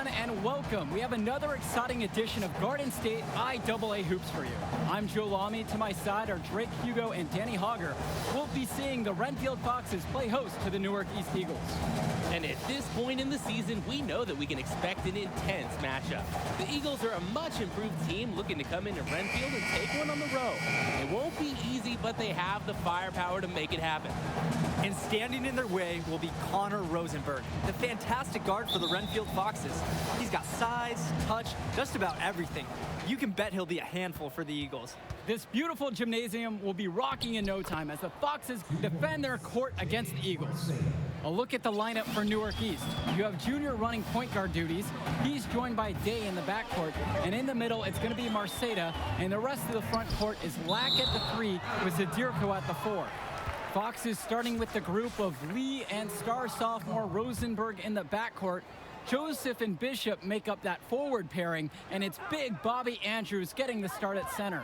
everyone, and welcome. We have another exciting edition of Garden State IAA Hoops for you. I'm Joe Lamy. To my side are Drake Hugo and Danny Hogger. We'll be seeing the Renfield Foxes play host to the Newark East Eagles. And at this point in the season, we know that we can expect an intense matchup. The Eagles are a much improved team looking to come into Renfield and take one on the road. It won't be easy, but they have the firepower to make it happen. And standing in their way will be Connor Rosenberg, the fantastic guard for the Renfield Foxes. He's got size, touch, just about everything. You can bet he'll be a handful for the Eagles. This beautiful gymnasium will be rocking in no time as the Foxes defend their court against the Eagles. A look at the lineup for Newark East. You have Junior running point guard duties. He's joined by Day in the backcourt. And in the middle, it's going to be Marceta. And the rest of the front court is Lack at the 3 with Zadirko at the 4. Foxes starting with the group of Lee and star sophomore Rosenberg in the backcourt. Joseph and Bishop make up that forward pairing, and it's big Bobby Andrews getting the start at center.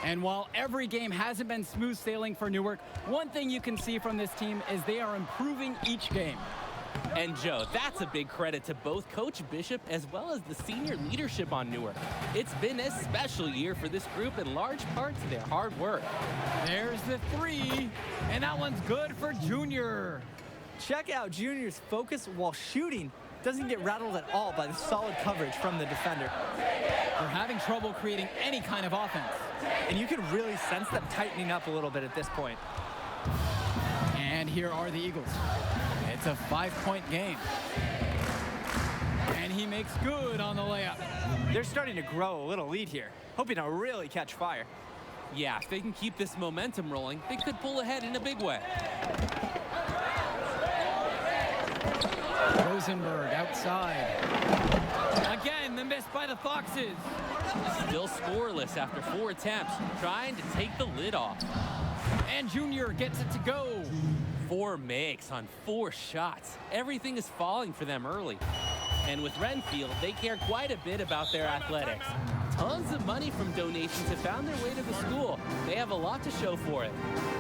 And while every game hasn't been smooth sailing for Newark, one thing you can see from this team is they are improving each game. And Joe, that's a big credit to both Coach Bishop as well as the senior leadership on Newark. It's been a special year for this group in large part to their hard work. There's the 3, and that one's good for Junior. Check out Junior's focus while shooting. Doesn't get rattled at all by the solid coverage from the defender. They're having trouble creating any kind of offense. And you can really sense them tightening up a little bit at this point. And here are the Eagles. It's a 5-point game. And he makes good on the layup. They're starting to grow a little lead here, hoping to really catch fire. Yeah, if they can keep this momentum rolling, they could pull ahead in a big way. Rosenberg outside. Again, the miss by the Foxes. Still scoreless after 4 attempts, trying to take the lid off. And Junior gets it to go. 4 makes on 4 shots. Everything is falling for them early. And with Renfield, they care quite a bit about their athletics. Tons of money from donations have found their way to the school. They have a lot to show for it.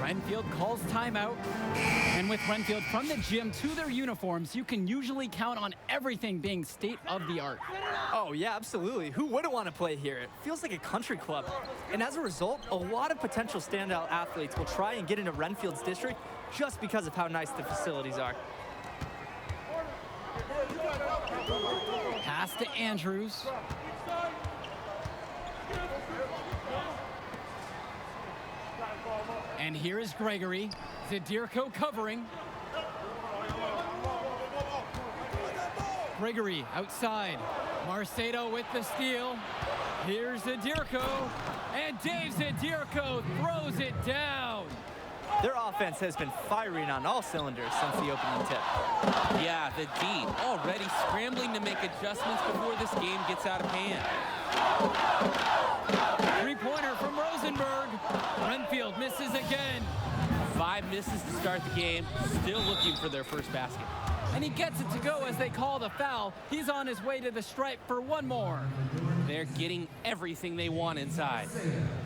Renfield calls timeout. And with Renfield from the gym to their uniforms, you can usually count on everything being state-of-the-art. Oh, yeah, absolutely. Who wouldn't want to play here? It feels like a country club. And as a result, a lot of potential standout athletes will try and get into Renfield's district just because of how nice the facilities are. Pass to Andrews. And here is Gregory. Zadirko covering. Gregory outside. Marceta with the steal. Here's Zadirko. And Dave Zadirko throws it down. Their offense has been firing on all cylinders since the opening tip. Yeah, the D already scrambling to make adjustments before this game gets out of hand. 3-pointer from Rosenberg. Renfield misses again. 5 misses to start the game, still looking for their first basket. And he gets it to go as they call the foul. He's on his way to the stripe for one more. They're getting everything they want inside.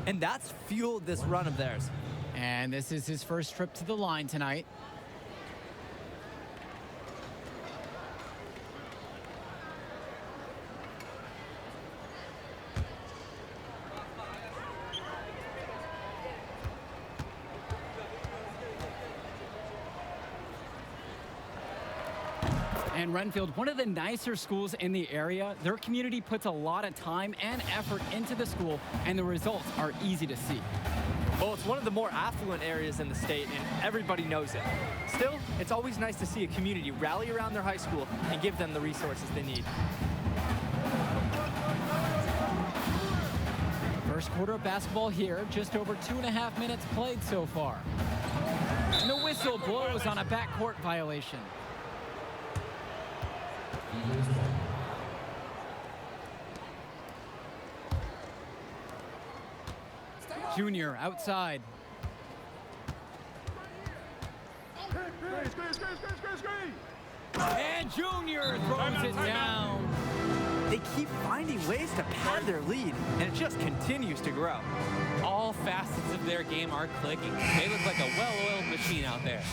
And that's fueled this run of theirs. And this is his first trip to the line tonight. And Renfield, one of the nicer schools in the area, their community puts a lot of time and effort into the school, and the results are easy to see. Well, it's one of the more affluent areas in the state, and everybody knows it. Still, it's always nice to see a community rally around their high school and give them the resources they need. First quarter of basketball here, just over 2.5 minutes played so far. And the whistle blows on a backcourt violation. Junior outside. And Junior throws it down. They keep finding ways to pad their lead, and it just continues to grow. All facets of their game are clicking. They look like a well-oiled machine out there.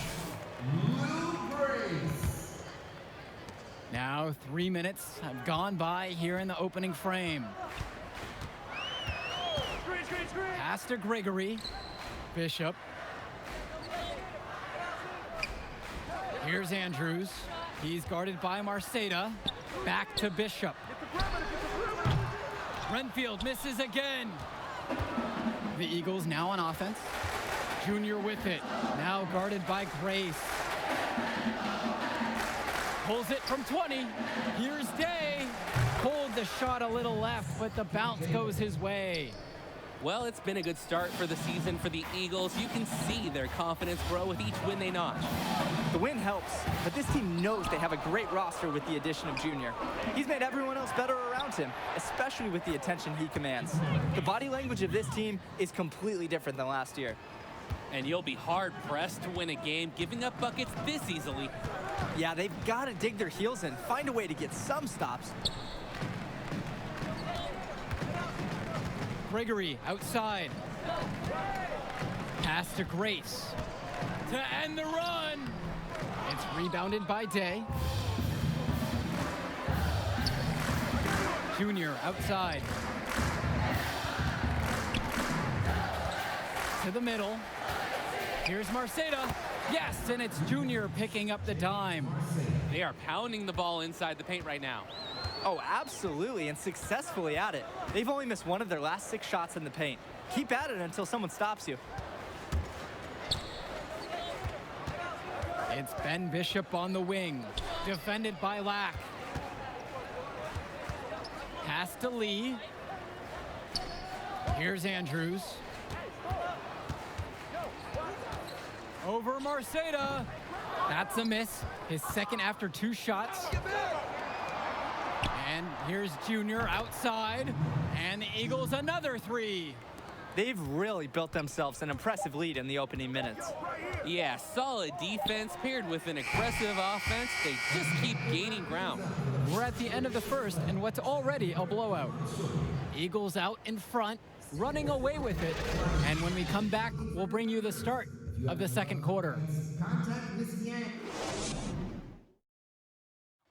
Now 3 minutes have gone by here in the opening frame. Pass to Gregory. Bishop. Here's Andrews. He's guarded by Marceda. Back to Bishop. Renfield misses again. The Eagles now on offense. Junior with it. Now guarded by Grace. Pulls it from 20. Here's Day. Pulled the shot a little left, but the bounce goes his way. Well, it's been a good start for the season for the Eagles. You can see their confidence grow with each win they notch. The win helps, but this team knows they have a great roster with the addition of Junior. He's made everyone else better around him, especially with the attention he commands. The body language of this team is completely different than last year. And you'll be hard-pressed to win a game giving up buckets this easily. Yeah, they've got to dig their heels in, find a way to get some stops. Gregory outside. Pass to Grace. To end the run. It's rebounded by Day. Junior outside. To the middle. Here's Marceda. Yes, and it's Junior picking up the dime. They are pounding the ball inside the paint right now. Oh, absolutely, and successfully at it. They've only missed one of their last 6 shots in the paint. Keep at it until someone stops you. It's Ben Bishop on the wing, defended by Lack. Pass to Lee. Here's Andrews. Over Marceda. That's a miss. His second after 2 shots. And here's Junior outside. And the Eagles another 3. They've really built themselves an impressive lead in the opening minutes. Yeah, solid defense paired with an aggressive offense. They just keep gaining ground. We're at the end of the first and what's already a blowout. Eagles out in front, running away with it. And when we come back, we'll bring you the start of the second quarter.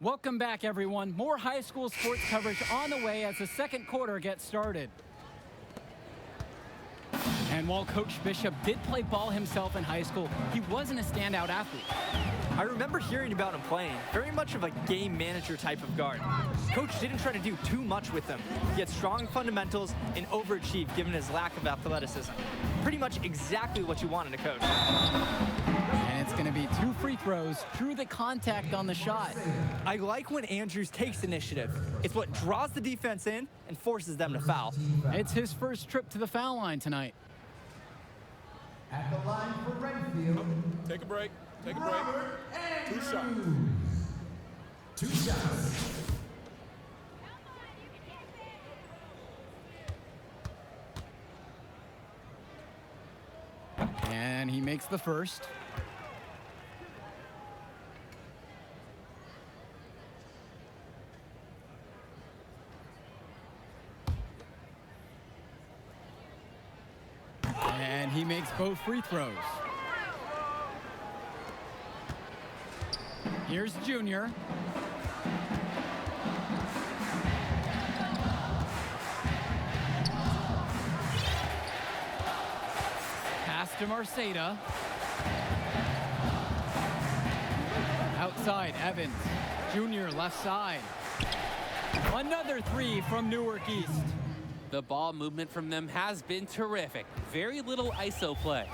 Welcome back, everyone. More high school sports coverage on the way as the second quarter gets started. And while Coach Bishop did play ball himself in high school, he wasn't a standout athlete. I remember hearing about him playing, very much of a game manager type of guard. Coach didn't try to do too much with him. He had strong fundamentals and overachieved given his lack of athleticism. Pretty much exactly what you want in a coach. And it's going to be 2 free throws through the contact on the shot. I like when Andrews takes initiative. It's what draws the defense in and forces them to foul. It's his first trip to the foul line tonight. At the line for Renfield. Take a break. Take a break. 2 shots. 2 shots. And he makes the first. And he makes both free throws. Here's Junior. Pass to Marceda. Outside, Evans. Junior left side. Another 3 from Newark East. The ball movement from them has been terrific. Very little ISO play.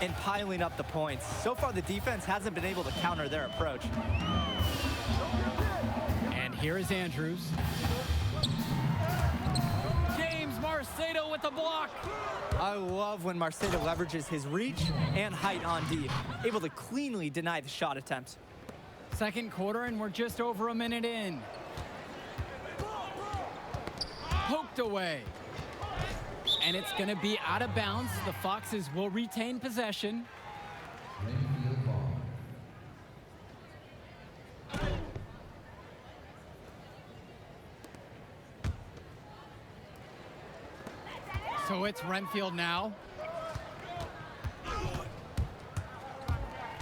And piling up the points. So far, the defense hasn't been able to counter their approach. And here is Andrews. James Marceda with the block. I love when Marceda leverages his reach and height on D, able to cleanly deny the shot attempt. Second quarter, and we're just over a minute in. Poked away. And it's going to be out of bounds. The Foxes will retain possession. Renfield ball. So it's Renfield now.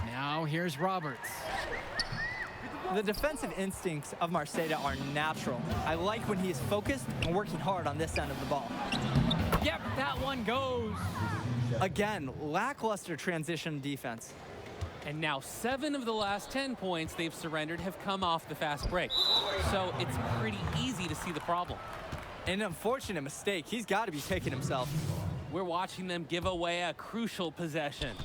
Now here's Roberts. The defensive instincts of Marceda are natural. I like when he is focused and working hard on this end of the ball. Yep, that one goes. Again, lackluster transition defense. And now 7 of the last 10 points they've surrendered have come off the fast break. So it's pretty easy to see the problem. An unfortunate mistake. He's got to be kicking himself. We're watching them give away a crucial possession.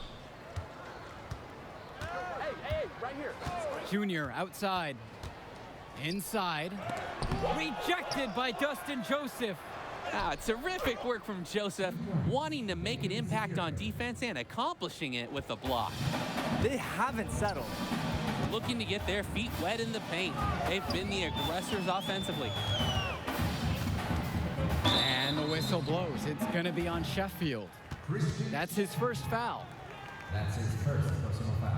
Junior outside. Inside. Rejected by Dustin Joseph. Ah, terrific work from Joseph, wanting to make an impact on defense and accomplishing it with the block. They haven't settled. Looking to get their feet wet in the paint. They've been the aggressors offensively. And the whistle blows. It's going to be on Sheffield. That's his first foul. That's his first personal foul.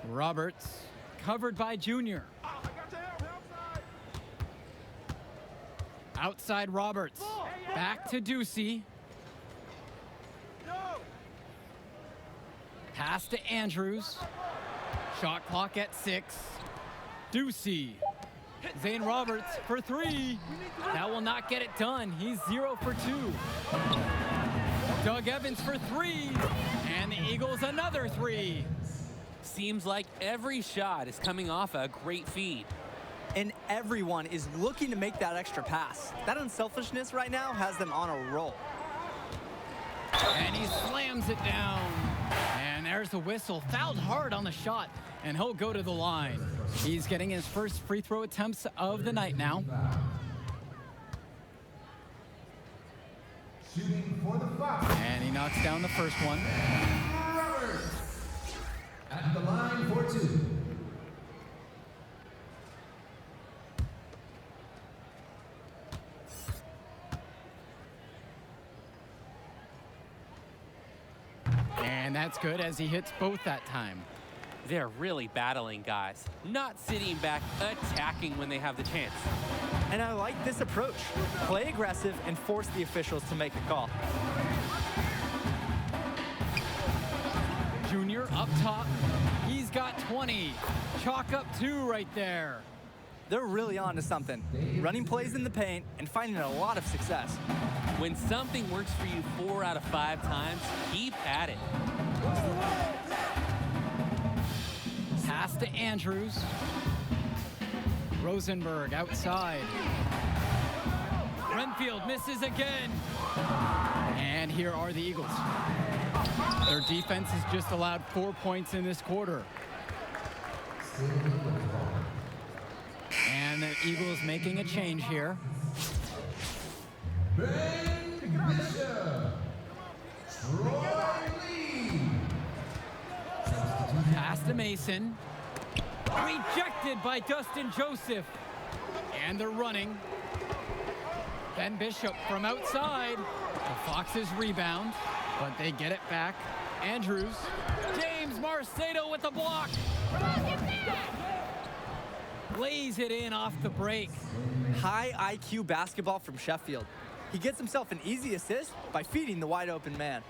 Roberts, covered by Junior. Outside Roberts. Back to Ducey. Pass to Andrews. Shot clock at 6. Ducey. Zane Roberts for 3. That will not get it done. He's 0 for 2. Doug Evans for 3. And the Eagles another 3. Seems like every shot is coming off a great feed. And everyone is looking to make that extra pass. That unselfishness right now has them on a roll. And he slams it down. And there's the whistle. Fouled hard on the shot. And he'll go to the line. He's getting his first free throw attempts of the night now. Shooting for the Fox. And he knocks down the first one. Roberts. At the line for 2. And that's good as he hits both that time. They're really battling, guys. Not sitting back, attacking when they have the chance. And I like this approach. Play aggressive and force the officials to make a call. Junior up top. He's got 20. Chalk up 2 right there. They're really on to something. Running plays in the paint and finding a lot of success. When something works for you 4 out of 5 times, keep at it. Pass to Andrews. Rosenberg outside. Renfield misses again. And here are the Eagles. Their defense has just allowed 4 points in this quarter. And the Eagles making a change here. Ben Bishop. Troy Lee. Pass to Mason. Rejected by Dustin Joseph. And they're running. Ben Bishop from outside. The Foxes rebound, but they get it back. Andrews. James Marcedo with the block. Lays it in off the break. High IQ basketball from Sheffield. He gets himself an easy assist by feeding the wide open man.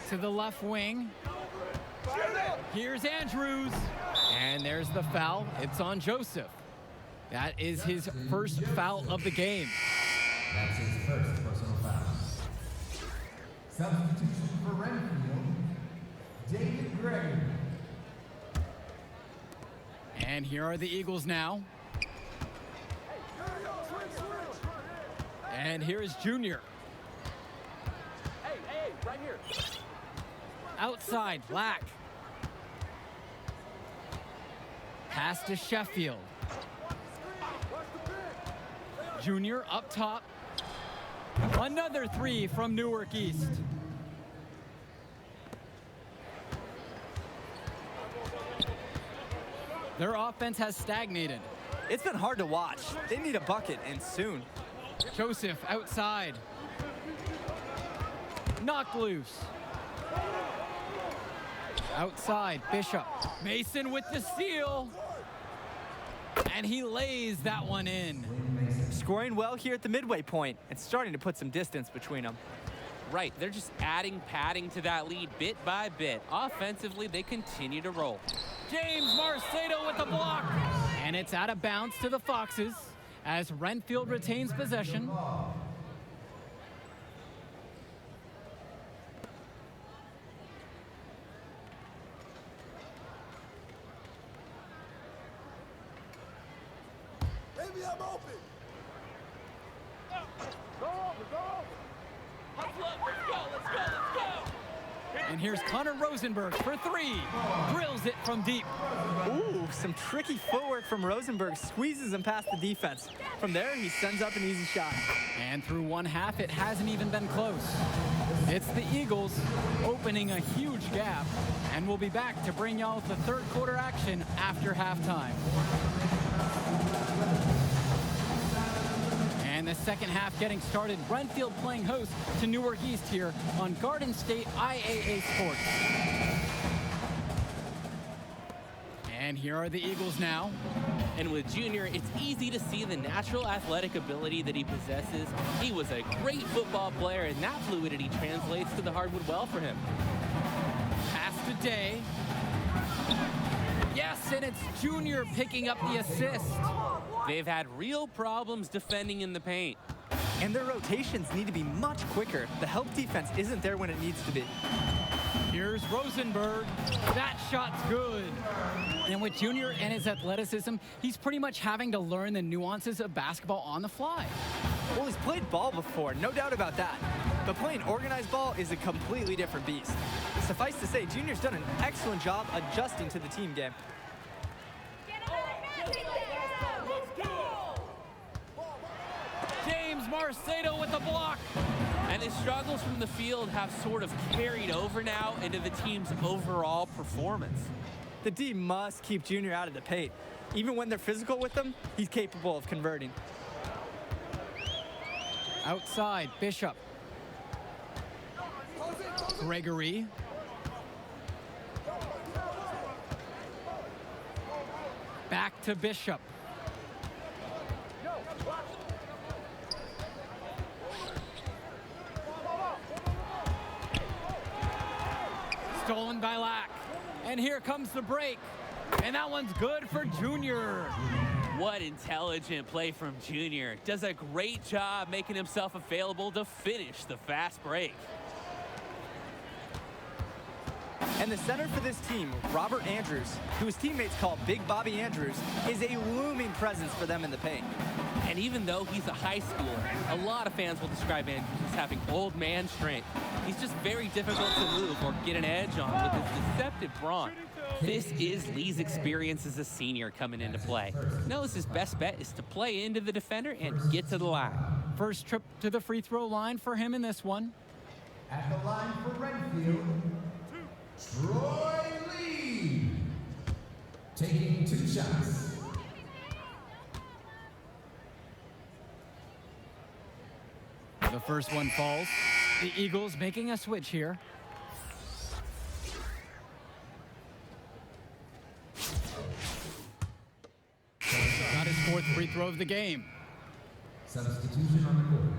To the left wing. Here's Andrews. And there's the foul. It's on Joseph. That is his first foul of the game. That's his first personal foul. Substitution for Renfield, David Gregory. And here are the Eagles now. And here is Junior. Hey, right here. Outside, Black. Pass to Sheffield. Junior up top. Another 3 from Newark East. Their offense has stagnated. It's been hard to watch. They need a bucket, and soon. Joseph outside. Knocked loose. Outside, Bishop. Mason with the steal. And he lays that one in. Scoring well here at the midway point and starting to put some distance between them. Right, they're just adding padding to that lead bit by bit. Offensively, they continue to roll. James Marcedo with the block. And it's out of bounds to the Foxes as Renfield retains possession. Maybe I'm open. And here's Connor Rosenberg for three. Drills it from deep. Ooh, some tricky footwork from Rosenberg. Squeezes him past the defense. From there, he sends up an easy shot. And through one half, it hasn't even been close. It's the Eagles opening a huge gap. And we'll be back to bring y'all the third quarter action after halftime. And the second half getting started. Renfield playing host to Newark East here on Garden State IAA Sports. And here are the Eagles now. And with Junior, it's easy to see the natural athletic ability that he possesses. He was a great football player, and that fluidity translates to the hardwood well for him. Pass to Day. Yes, and it's Junior picking up the assist. They've had real problems defending in the paint. And their rotations need to be much quicker. The help defense isn't there when it needs to be. Here's Rosenberg. That shot's good. And with Junior and his athleticism, he's pretty much having to learn the nuances of basketball on the fly. Well, he's played ball before, no doubt about that. But playing organized ball is a completely different beast. Suffice to say, Junior's done an excellent job adjusting to the team game. James Marcedo with the block. And his struggles from the field have sort of carried over now into the team's overall performance. The D must keep Junior out of the paint. Even when they're physical with him, he's capable of converting. Outside, Bishop. Gregory. Back to Bishop. Stolen by Lack. And here comes the break. And that one's good for Junior. What intelligent play from Junior. Does a great job making himself available to finish the fast break. And the center for this team, Robert Andrews, who his teammates call Big Bobby Andrews, is a looming presence for them in the paint. And even though he's a high schooler, a lot of fans will describe Andrews as having old man strength. He's just very difficult to move or get an edge on with his deceptive brawn. This is Lee's experience as a senior coming into play. Knows his best bet is to play into the defender and get to the line. First trip to the free throw line for him in this one. At the line for Renfield, Troy Lee. Taking 2 shots. The first one falls. The Eagles making a switch here. Got his 4th free throw of the game. Substitution on the court.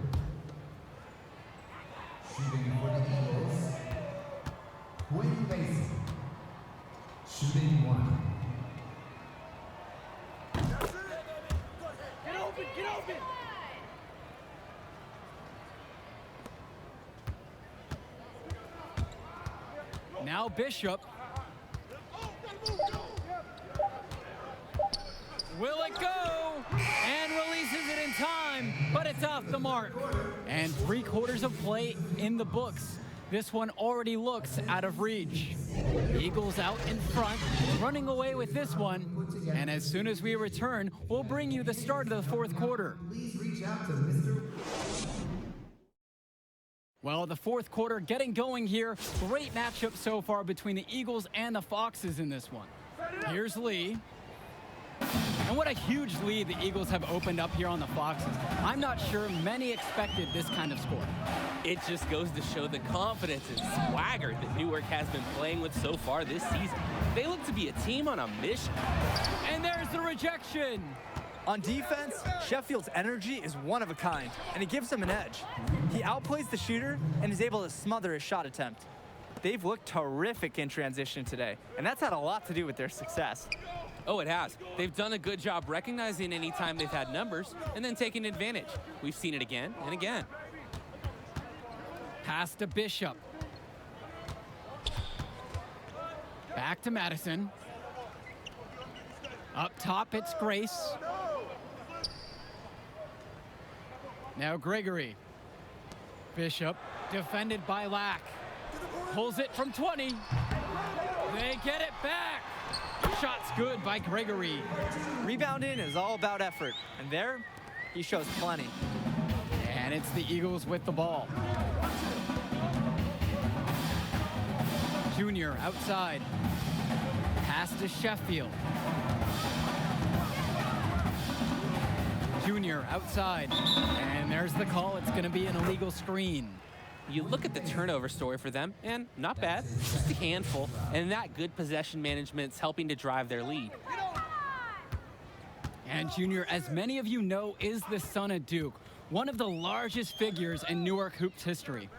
Shooting for the Eagles, Quinn Mason. Shooting 1. Get open, get open. Now Bishop. Will it go? And releases it in time, but it's off the mark. And 3/4 of play in the books. This one already looks out of reach. Eagles out in front, running away with this one. And as soon as we return, we'll bring you the start of the 4th quarter. Please reach out to Mr. Well, the 4th quarter getting going here. Great matchup so far between the Eagles and the Foxes in this one. Here's Lee. And what a huge lead the Eagles have opened up here on the Foxes. I'm not sure many expected this kind of score. It just goes to show the confidence and swagger that Newark has been playing with so far this season. They look to be a team on a mission. And there's the rejection. On defense, Sheffield's energy is one of a kind, and it gives them an edge. He outplays the shooter and is able to smother his shot attempt. They've looked terrific in transition today, and that's had a lot to do with their success. Oh, it has. They've done a good job recognizing any time they've had numbers and then taking advantage. We've seen it again and again. Pass to Bishop. Back to Madison. Up top, it's Grace. Now Gregory. Bishop, defended by Lack. Pulls it from 20. They get it back. Shot's good by Gregory. Rebounding is all about effort, and there, he shows plenty. And it's the Eagles with the ball. Junior outside. Pass to Sheffield. Junior outside. And there's the call. It's going to be an illegal screen. You look at the turnover story for them, and not bad, just a handful, and that good possession management's helping to drive their lead. And Junior, as many of you know, is the son of Duke, one of the largest figures in Newark Hoops history.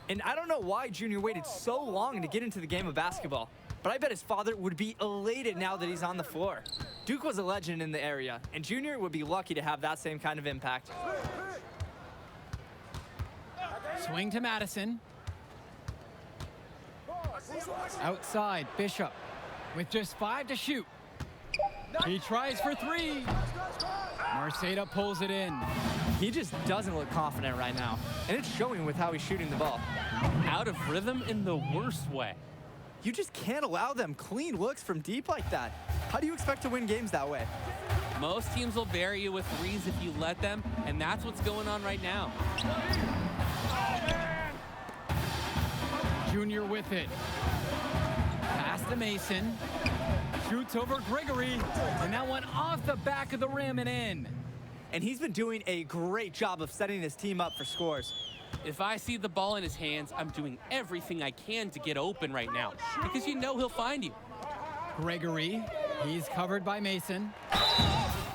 And I don't know why Junior waited so long to get into the game of basketball, but I bet his father would be elated now that he's on the floor. Duke was a legend in the area, and Junior would be lucky to have that same kind of impact. Swing to Madison. Outside, Bishop with just 5 to shoot. He tries for 3. Marceda pulls it in. He just doesn't look confident right now, and it's showing with how he's shooting the ball. Out of rhythm in the worst way. You just can't allow them clean looks from deep like that. How do you expect to win games that way? Most teams will bury you with threes if you let them, and that's what's going on right now. Junior with it. Pass to Mason. Shoots over Gregory. And that one off the back of the rim and in. And he's been doing a great job of setting his team up for scores. If I see the ball in his hands, I'm doing everything I can to get open right now, because you know he'll find you. Gregory, he's covered by Mason.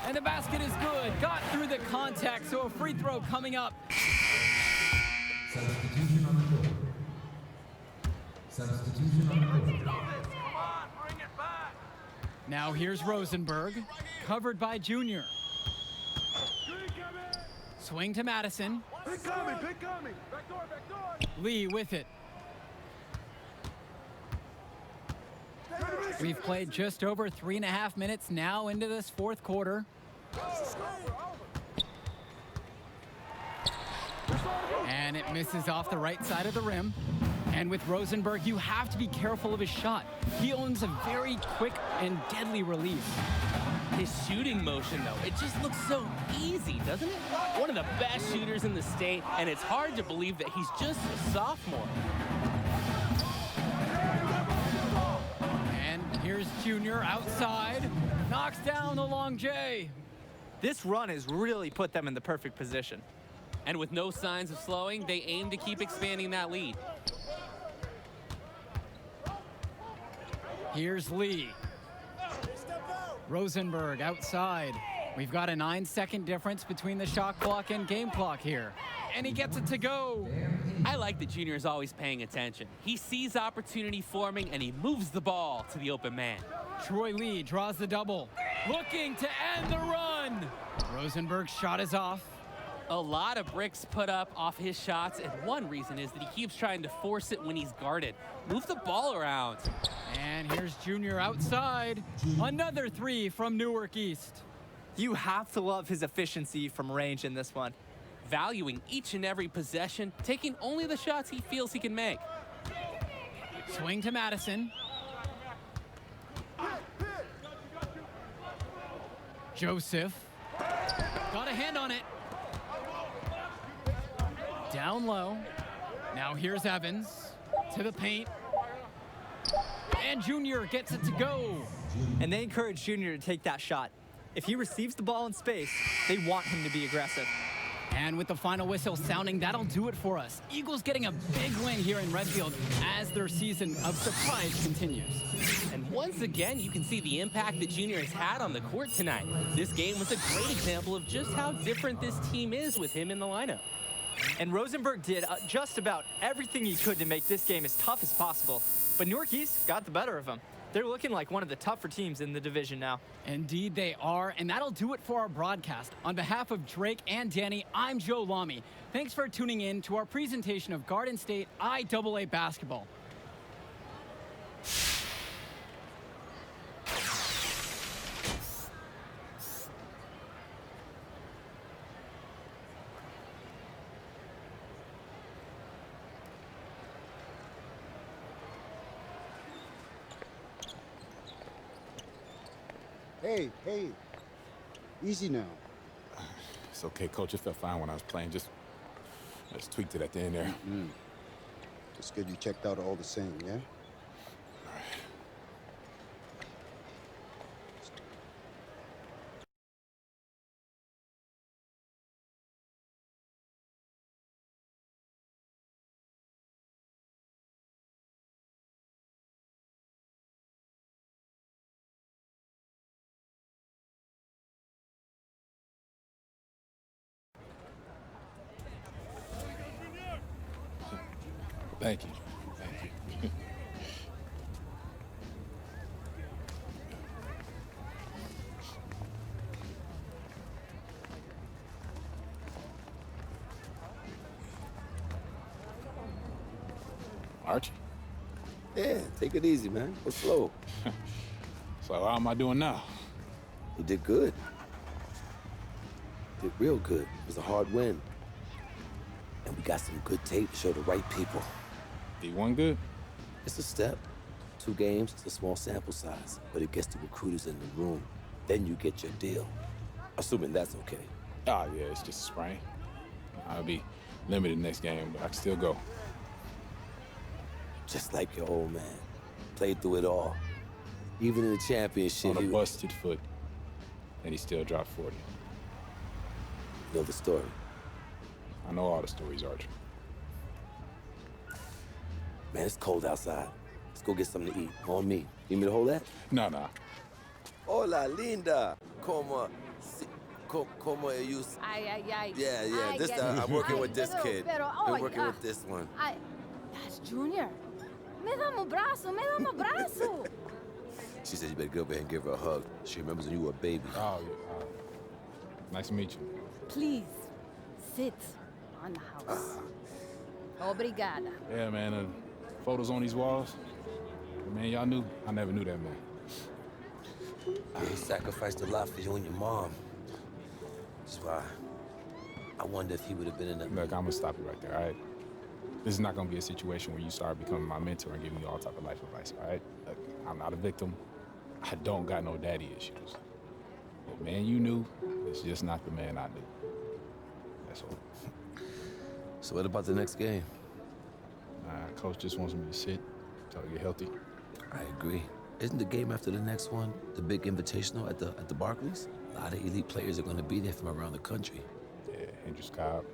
And the basket is good. Got through the contact, so a free throw coming up. Substitution on the court. Substitution on the court. Now here's Rosenberg, covered by Junior. Swing to Madison. Pick coming, pick coming. Back door, back door. Lee with it. We've played just over 3.5 minutes now into this fourth quarter. And it misses off the right side of the rim. And with Rosenberg, you have to be careful of his shot. He owns a very quick and deadly release. His shooting motion, though, it just looks so easy, doesn't it? One of the best shooters in the state, and it's hard to believe that he's just a sophomore. And here's Junior outside. Knocks down the long J. This run has really put them in the perfect position. And with no signs of slowing, they aim to keep expanding that lead. Here's Lee. Rosenberg outside. We've got a 9-second difference between the shot clock and game clock here. And he gets it to go. I like that Junior is always paying attention. He sees opportunity forming, and he moves the ball to the open man. Troy Lee draws the double. Looking to end the run. Rosenberg's shot is off. A lot of bricks put up off his shots, and one reason is that he keeps trying to force it when he's guarded. Move the ball around. And here's Junior outside. Another 3 from Newark East. You have to love his efficiency from range in this one. Valuing each and every possession, taking only the shots he feels he can make. Swing to Madison. Joseph. Got a hand on it. Down low. Now here's Evans to the paint. And Junior gets it to go. And they encourage Junior to take that shot. If he receives the ball in space, they want him to be aggressive. And with the final whistle sounding, that'll do it for us. Eagles getting a big win here in Redfield as their season of surprise continues. And once again, you can see the impact that Junior has had on the court tonight. This game was a great example of just how different this team is with him in the lineup. And Rosenberg did just about everything he could to make this game as tough as possible. But Newark East got the better of him. They're looking like one of the tougher teams in the division now. Indeed they are, and that'll do it for our broadcast. On behalf of Drake and Danny, I'm Joe Lamy. Thanks for tuning in to our presentation of Garden State IAA basketball. Hey, easy now. It's okay, Coach. It felt fine when I was playing. Just tweaked it at the end there. Just good you checked out all the same, yeah? Thank you. Thank you. Archie, Yeah, take it easy, man. Go slow. so how am I doing now? You did good. Did real good. It was a hard win. And we got some good tape to show the right people. D1 good? It's a step. 2 games, it's a small sample size, but it gets the recruiters in the room. Then you get your deal. Assuming that's okay. Ah, yeah, it's just a sprain. I'll be limited next game, but I can still go. Just like your old man. Played through it all. Even in the championship, On a he busted foot, and he still dropped 40. You know the story. I know all the stories, Archie. Man, it's cold outside. Let's go get something to eat. On me. You need me to hold that? No. Hola, linda. Como ellos? Ay. Yeah. Ay, This get- I'm working ay, with this kid. Pero, I'm ay, working with this one. Ay, that's Junior. Me dá um braço. She said you better go over here and give her a hug. She remembers when you were a baby. Oh, yeah. Nice to meet you. Please, sit on the house. Obrigada. Yeah, man, photos on these walls. Man, y'all knew. I never knew that man. He sacrificed a lot for you and your mom. That's why I wonder if he would have been in the... Look, I'm gonna stop you right there, all right? This is not gonna be a situation where you start becoming my mentor and giving me all type of life advice, all right? Look, I'm not a victim. I don't got no daddy issues. The man you knew is just not the man I knew. That's all. So what about the next game? Coach just wants me to sit until I get healthy. I agree. Isn't the game after the next one the big invitational at the Barclays? A lot of elite players are going to be there from around the country. Yeah, Hendrix Cobb.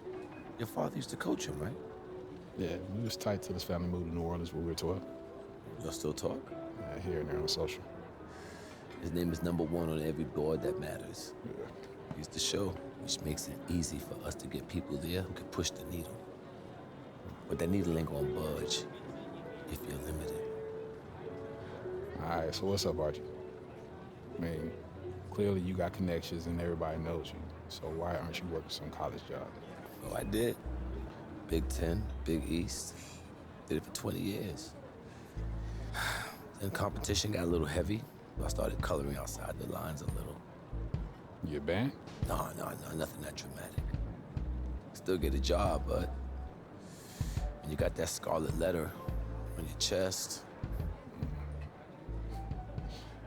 Your father used to coach him, right? Yeah, we was tight till his family moved to New Orleans when we were 12. Y'all still talk? Here and there on social. His name is #1 on every board that matters. Yeah. He's the show, which makes it easy for us to get people there who can push the needle. But that needle ain't gonna budge if you're limited. All right, so what's up, Archie? I mean, clearly you got connections and everybody knows you. So why aren't you working some college job? Oh, I did. Big Ten, Big East. Did it for 20 years. Then competition got a little heavy. I started coloring outside the lines a little. You a band? No, nothing that dramatic. Still get a job, but when you got that scarlet letter on your chest.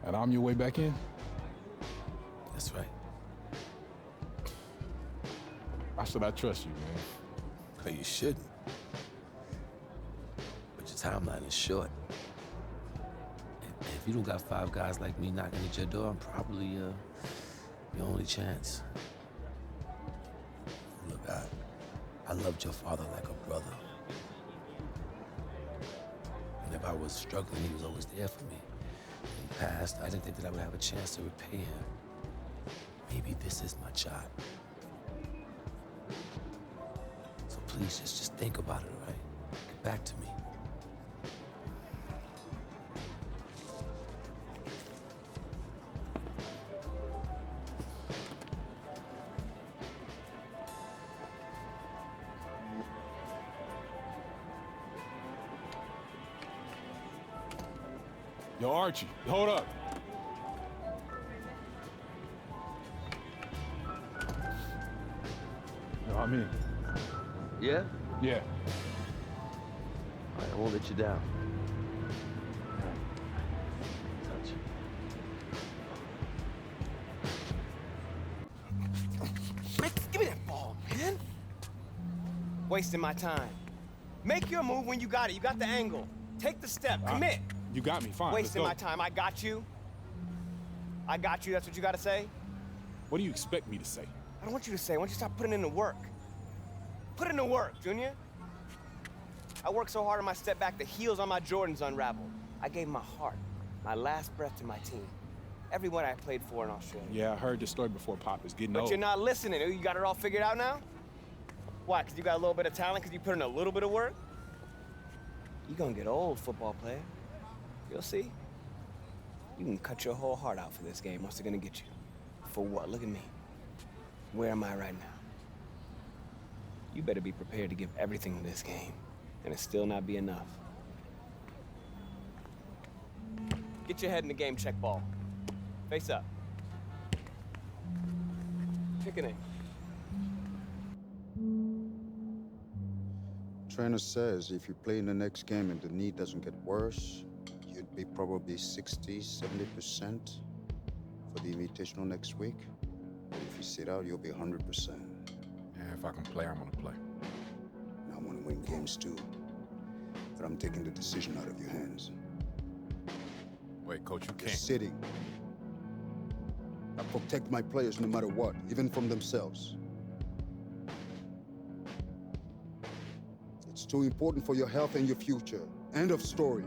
And I'm your way back in? That's right. Why should I trust you, man? Well, you shouldn't. But your timeline is short. And if you don't got 5 guys like me knocking at your door, I'm probably your only chance. Look, loved your father like a brother. And if I was struggling, he was always there for me. In the past, I didn't think that I would have a chance to repay him. Maybe this is my shot. So please, just think about it, all right? Get back to me. Yo, Archie, hold up. Yo, I'm in. Yeah? Yeah. All right, I won't let you down. Touch. Man, give me that ball, man. Wasting my time. Make your move when you got it. You got the angle. Take the step. Commit. You got me, fine. Wasting my Let's go. time. I got you. I got you. That's what you got to say? What do you expect me to say? I don't want you to say. I want you to stop putting in the work. Put in the work, Junior. I worked so hard on my step back, the heels on my Jordans unraveled. I gave my heart, my last breath to my team. Everyone I played for in Australia. Yeah, I heard this story before, Pop. It's getting But old. you're not listening. You got it all figured out now? Why, because you got a little bit of talent, because you put in a little bit of work? You're gonna get old, football player. You'll see. You can cut your whole heart out for this game. What's it gonna get you? For what? Look at me. Where am I right now? You better be prepared to give everything to this game, and it still not be enough. Get your head in the game, check ball. Face up. Pick a name. Trainer says if you play in the next game and the knee doesn't get worse, you'd be probably 60, 70% for the Invitational next week. But if you sit out, you'll be 100%. Yeah, if I can play, I'm gonna play. And I want to win games too. But I'm taking the decision out of your hands. Wait, Coach, you You're can't. sitting. I protect my players no matter what, even from themselves. It's too important for your health and your future. End of story.